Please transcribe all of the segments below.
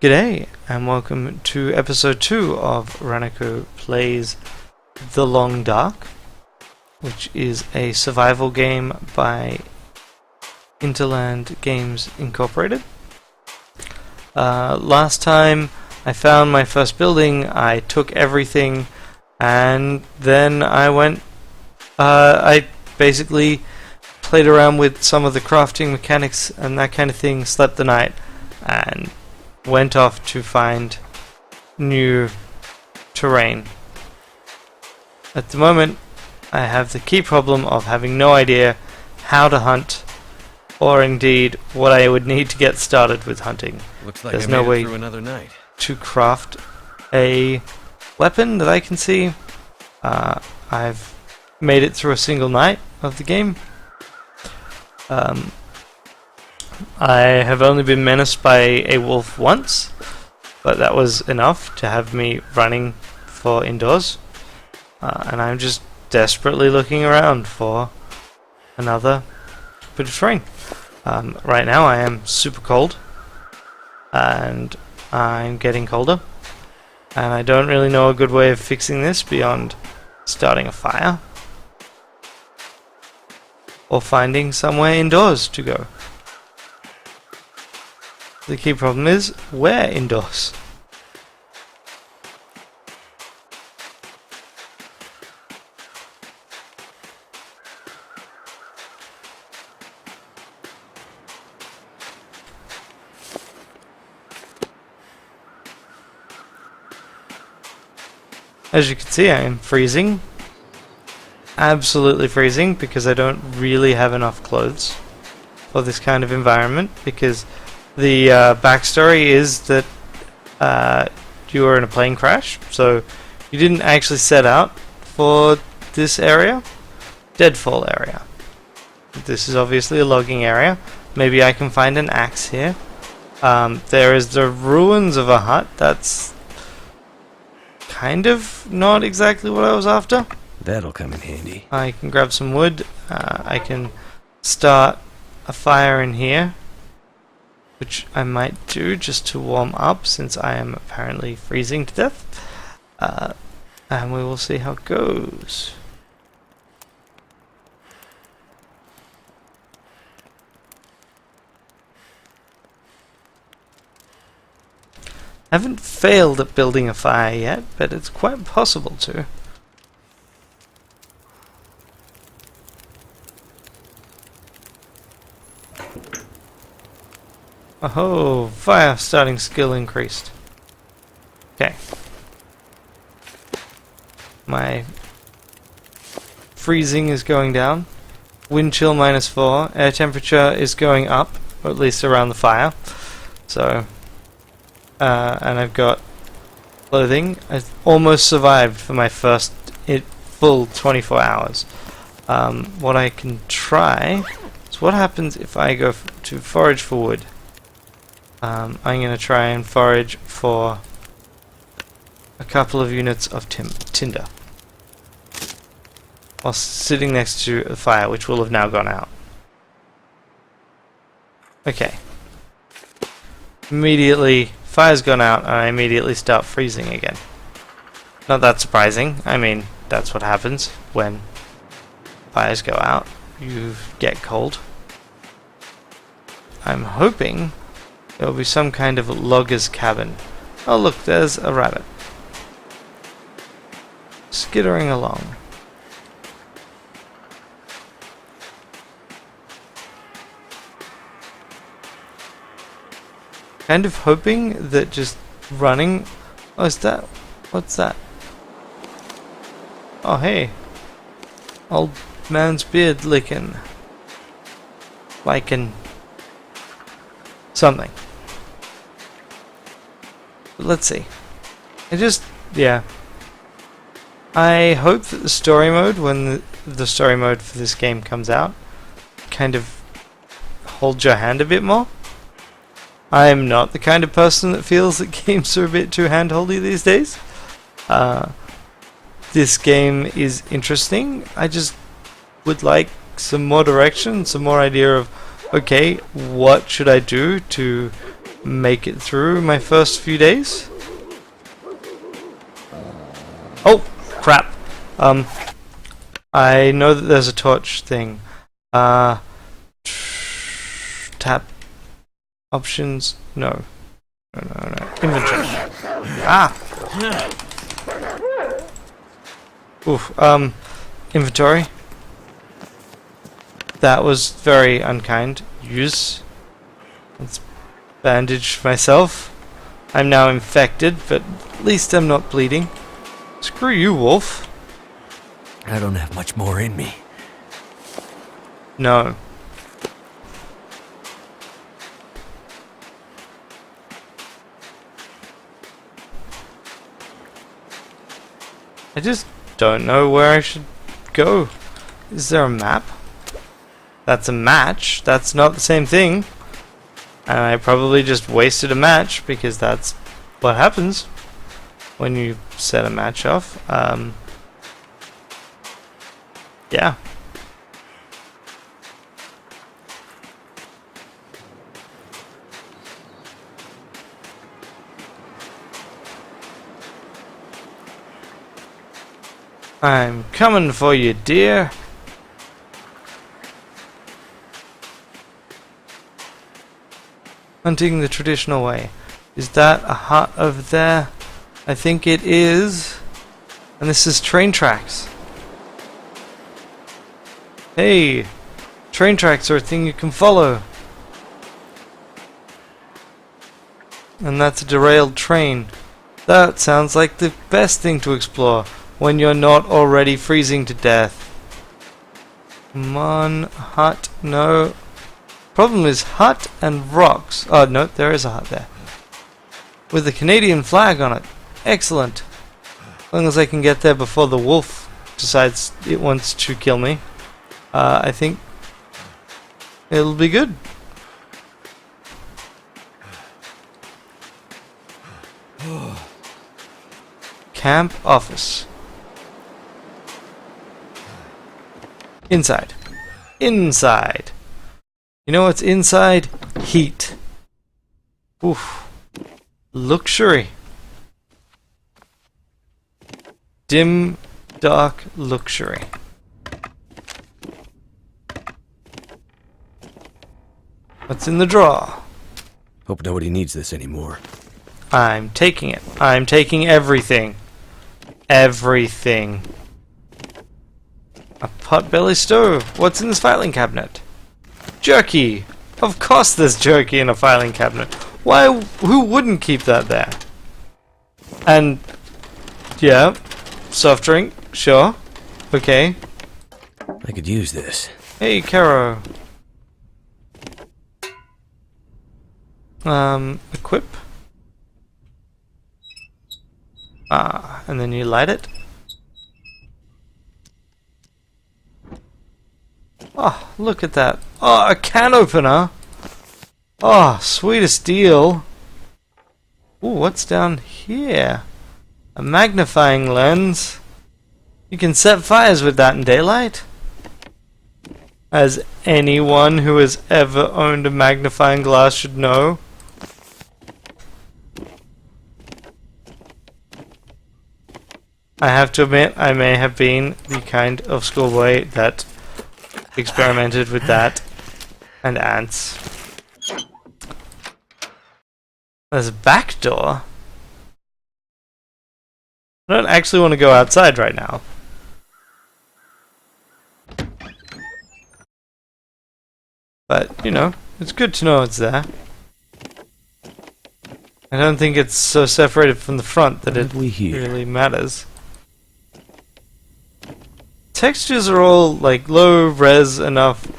G'day, and welcome to episode 2 of Ranako Plays The Long Dark, which is a survival game by Interland Games Incorporated. Last time I found my first building, I took everything, and then I basically played around with some of the crafting mechanics and that kind of thing, slept the night, and went off to find new terrain. At the moment, I have the key problem of having no idea how to hunt, or indeed what I would need to get started with hunting. Looks like There's I no made way it through another night. to craft a weapon that I can see. I've made it through a single night of the game. I have only been menaced by a wolf once, but that was enough to have me running for indoors, and I'm just desperately looking around for another bit of terrain. Right now I am super cold, and I'm getting colder, and I don't really know a good way of fixing this beyond starting a fire or finding somewhere indoors to go. The key problem is, where indoors? As you can see, I am freezing. Absolutely freezing, because I don't really have enough clothes for this kind of environment, because the backstory is that you were in a plane crash, so you didn't actually set out for this area, Deadfall area. This is obviously a logging area. Maybe I can find an axe here. There is the ruins of a hut. That's kind of not exactly what I was after. That'll come in handy. I can grab some wood. I can start a fire in here, which I might do just to warm up, since I am apparently freezing to death. And we will see how it goes. I haven't failed at building a fire yet, but it's quite possible to. Oh, fire starting skill increased. Okay. My freezing is going down. Wind chill -4. Air temperature is going up, or at least around the fire. So, and I've got clothing. I almost survived for my first full 24 hours. What I can try is what happens if I go to forage for wood. I'm going to try and forage for a couple of units of tinder while sitting next to a fire, which will have now gone out. Okay. Immediately, fire's gone out, and I immediately start freezing again. Not that surprising. I mean, that's what happens when fires go out. You get cold. I'm hoping there will be some kind of logger's cabin. Oh look, there's a rabbit. Skittering along. Kind of hoping that just running... Oh, is that... What's that? Oh, hey. Old man's beard licking. Lichen. Something. But let's see. Yeah. I hope that the story mode, when the story mode for this game comes out, kind of holds your hand a bit more. I am not the kind of person that feels that games are a bit too hand-holdy these days. This game is interesting. I just would like some more direction, some more idea of, okay, what should I do to make it through my first few days. Oh, crap. I know that there's a torch thing. Tap options. No. No. Inventory. Ah! Oof. Inventory. That was very unkind. Use. Let's bandage myself. I'm now infected, but at least I'm not bleeding. Screw you, wolf. I don't have much more in me. No. I just don't know where I should go. Is there a map? That's a match. That's not the same thing. And I probably just wasted a match because that's what happens when you set a match off. Yeah. I'm coming for you, dear. Hunting the traditional way. Is that a hut over there? I think it is. And this is train tracks. Hey! Train tracks are a thing you can follow. And that's a derailed train. That sounds like the best thing to explore when you're not already freezing to death. Come on, hut. No. Problem is hut and rocks. Oh no, there is a hut there. With a Canadian flag on it. Excellent. As long as I can get there before the wolf decides it wants to kill me. I think it'll be good. Camp office. Inside. Inside. You know what's inside? Heat. Oof. Luxury. Dim, dark luxury. What's in the drawer? Hope nobody needs this anymore. I'm taking it. I'm taking everything. Everything. A potbelly stove. What's in this filing cabinet? Jerky. Of course there's jerky in a filing cabinet. Why? Who wouldn't keep that there? And yeah, soft drink. Sure. Okay. I could use this. Hey, Caro. Equip. And then you light it. Oh, look at that. Oh, a can opener. Oh, sweetest deal. Ooh, what's down here? A magnifying lens. You can set fires with that in daylight. As anyone who has ever owned a magnifying glass should know. I have to admit, I may have been the kind of schoolboy that experimented with that and ants. There's a back door. I don't actually want to go outside right now. But, you know, it's good to know it's there. I don't think it's so separated from the front that it really matters. Textures are all like low res enough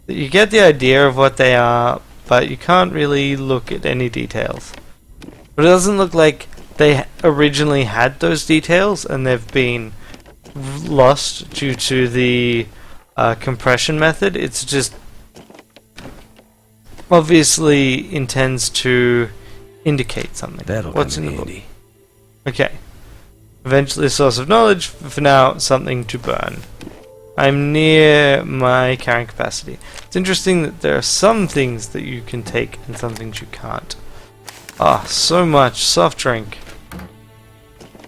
that you get the idea of what they are, but you can't really look at any details. But it doesn't look like they originally had those details and they've been lost due to the compression method. It's just obviously intends to indicate something. That'll What's come in in the book? handy. Okay. Eventually a source of knowledge, for now something to burn. I'm near my carrying capacity. It's interesting that there are some things that you can take and some things you can't. Ah, so much soft drink.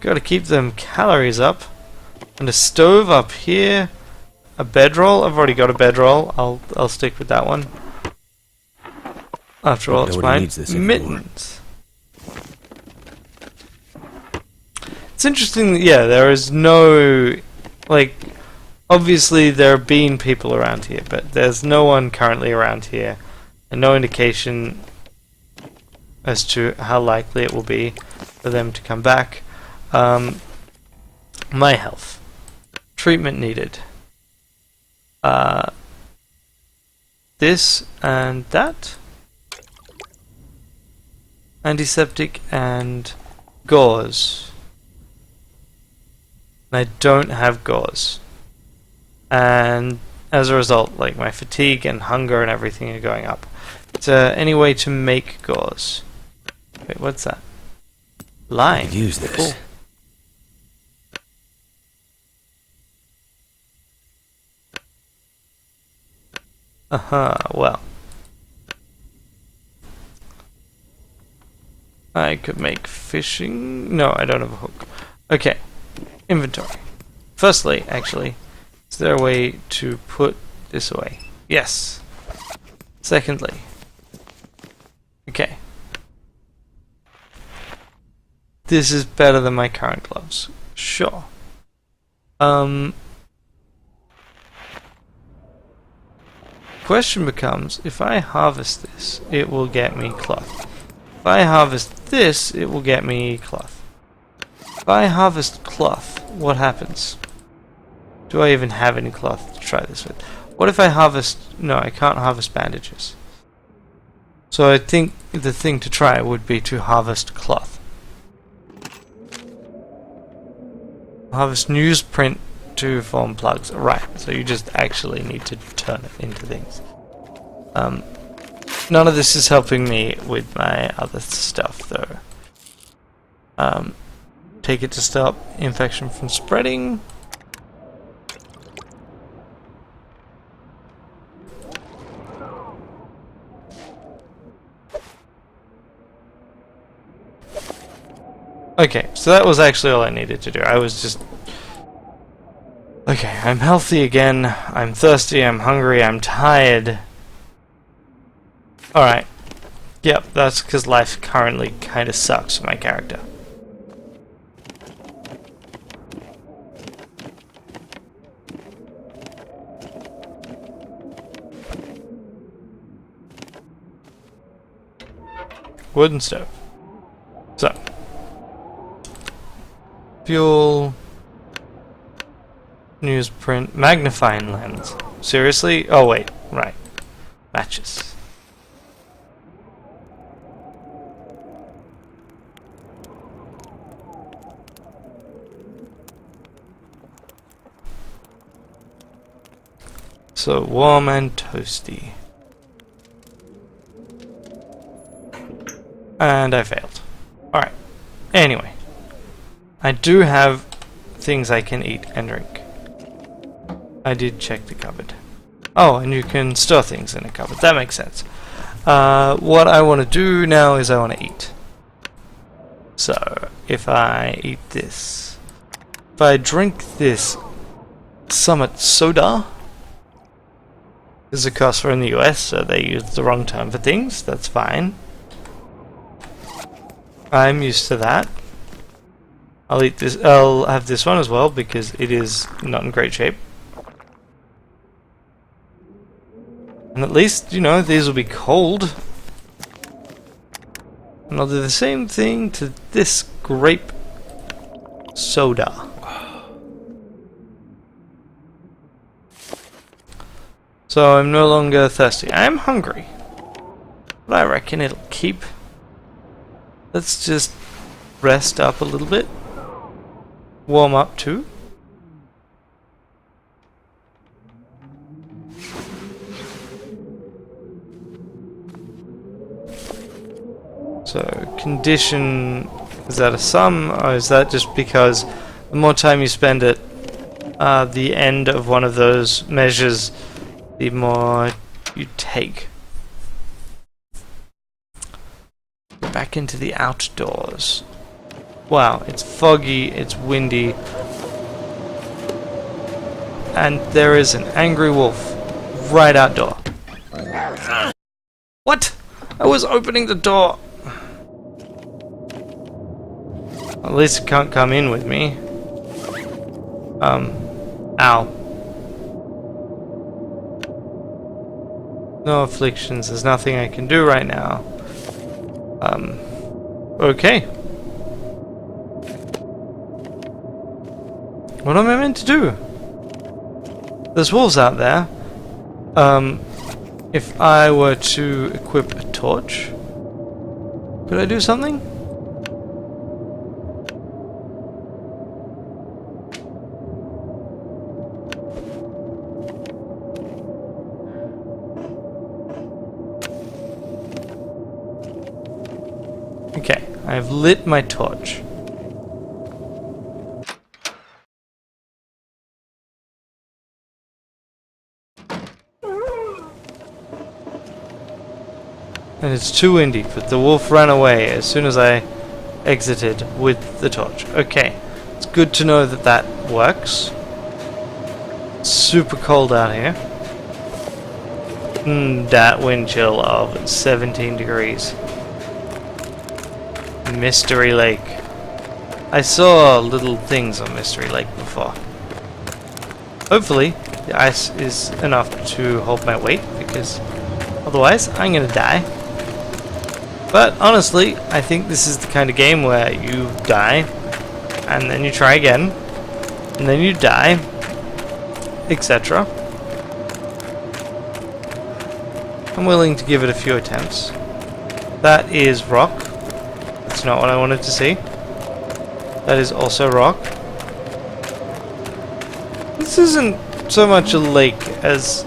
Gotta keep them calories up. And a stove up here. A bedroll. I've already got a bedroll. I'll stick with that one. After all, it's mine. Mittens. It's interesting that, yeah, there is no, like, obviously there have been people around here, but there's no one currently around here, and no indication as to how likely it will be for them to come back. My health. Treatment needed. This and that. Antiseptic and gauze. I don't have gauze. And as a result, like, my fatigue and hunger and everything are going up. Is there any way to make gauze? Wait, what's that? Lime. I could use this. Cool. Well. I could make fishing... No, I don't have a hook. Okay. Inventory. Firstly, actually, is there a way to put this away? Yes. Secondly. Okay. This is better than my current gloves. Sure. Question becomes, if I harvest this, it will get me cloth. If I harvest this, it will get me cloth. If I harvest cloth, what happens? Do I even have any cloth to try this with? What if I harvest... No, I can't harvest bandages. So I think the thing to try would be to harvest cloth. Harvest newsprint to form plugs. Right, so you just actually need to turn it into things. None of this is helping me with my other stuff, though. Take it to stop infection from spreading. Okay, so that was actually all I needed to do. I was just... Okay, I'm healthy again. I'm thirsty, I'm hungry, I'm tired. Alright. Yep, that's because life currently kind of sucks for my character. Wooden stove. So. Fuel. Newsprint. Magnifying lens. Seriously? Oh wait, right. Matches. So warm and toasty. And I failed. Alright. Anyway. I do have things I can eat and drink. I did check the cupboard. Oh, and you can store things in a cupboard. That makes sense. What I want to do now is I want to eat. So, if I eat this... If I drink this Summit Soda... This is a cost for in the US, so they use the wrong term for things. That's fine. I'm used to that. I'll eat this. I'll have this one as well because it is not in great shape. And at least, you know, these will be cold. And I'll do the same thing to this grape soda. So I'm no longer thirsty. I am hungry. But I reckon it'll keep. Let's just rest up a little bit. Warm up too. So condition, is that a sum or is that just because the more time you spend at the end of one of those measures, the more you take? back into the outdoors. Wow, it's foggy, it's windy, and there is an angry wolf right outdoor. What? I was opening the door. At least it can't come in with me. Ow. No afflictions, there's nothing I can do right now. Okay. What am I meant to do? There's wolves out there. If I were to equip a torch, could I do something? Okay, I've lit my torch. And it's too windy, but the wolf ran away as soon as I exited with the torch. Okay, it's good to know that that works. It's super cold out here. That wind chill of 17 degrees. Mystery Lake. I saw little things on Mystery Lake before. Hopefully, the ice is enough to hold my weight, because otherwise I'm gonna die. But honestly, I think this is the kind of game where you die, and then you try again, and then you die, etc. I'm willing to give it a few attempts. That is rock. That's not what I wanted to see. That is also rock. This isn't so much a lake as...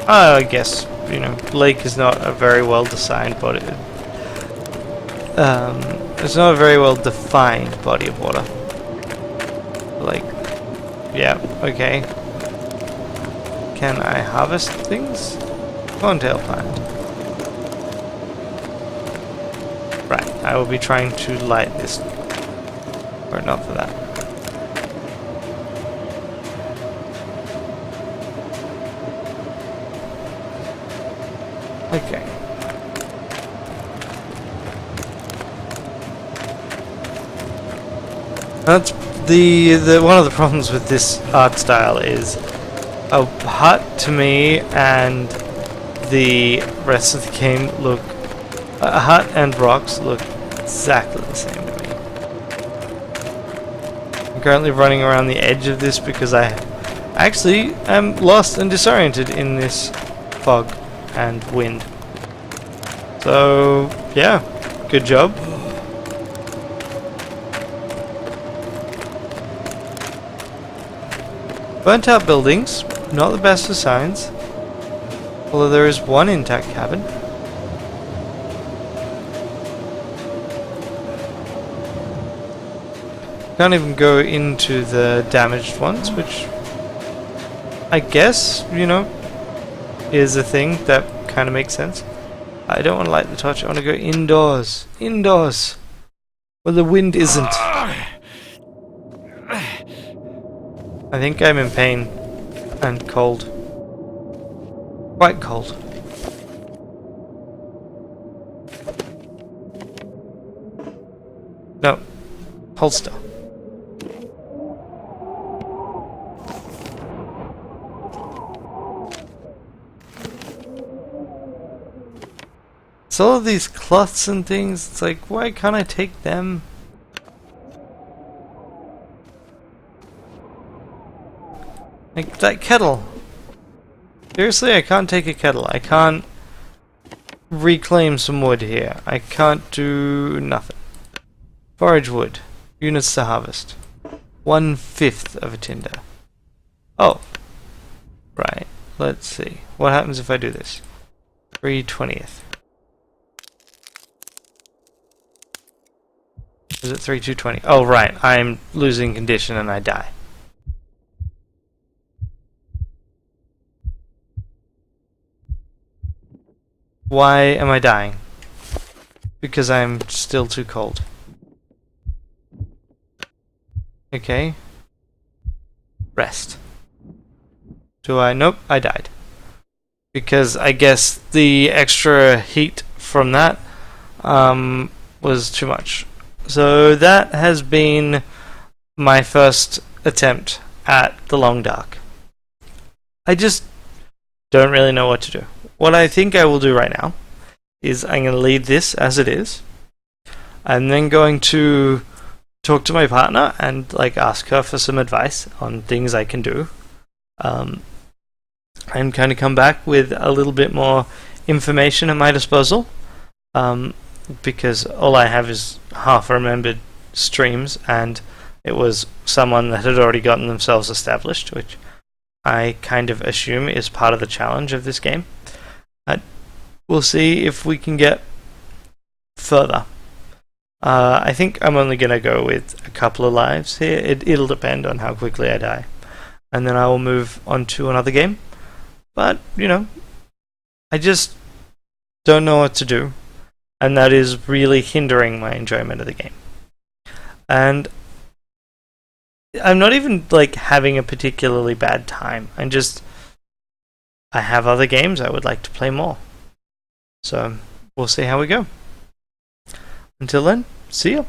I guess, you know, lake is not a very well designed body. It's not a very well defined body of water. Like, yeah, okay. Can I harvest things? Corntail plant. Right, I will be trying to light this. Or not for that. Okay. That's the one of the problems with this art style is a hut to me and the rest of the game look... a hut and rocks look exactly the same to me. I'm currently running around the edge of this because I actually am lost and disoriented in this fog and wind. So, yeah, good job. Burnt out buildings, not the best of signs. Although there is one intact cabin. Can't even go into the damaged ones, which I guess, you know, is a thing that kind of makes sense. I don't want to light the torch, I want to go indoors. Indoors! Where the wind isn't. I think I'm in pain and cold. Quite cold. No. Hold still. So all of these cloths and things, it's like, why can't I take them? Like that kettle. Seriously, I can't take a kettle. I can't reclaim some wood here. I can't do nothing. Forage wood. Units to harvest. 1/5 of a tinder. Oh. Right. Let's see. What happens if I do this? 3/20th. Is it 3/220? Oh, right. I'm losing condition and I die. Why am I dying? because I'm still too cold. Okay. Rest. Do I? Nope, I died. Because I guess the extra heat from that was too much. So that has been my first attempt at the Long Dark. I just don't really know what to do. What I think I will do right now is I'm going to leave this as it is. I'm then going to talk to my partner and ask her for some advice on things I can do. And kind of come back with a little bit more information at my disposal. Because all I have is half remembered streams, and it was someone that had already gotten themselves established, which I kind of assume is part of the challenge of this game. We'll see if we can get further. I think I'm only going to go with a couple of lives here. It'll depend on how quickly I die. And then I will move on to another game. But, I just don't know what to do. And that is really hindering my enjoyment of the game. And I'm not even having a particularly bad time. I have other games I would like to play more. So we'll see how we go. Until then, see ya.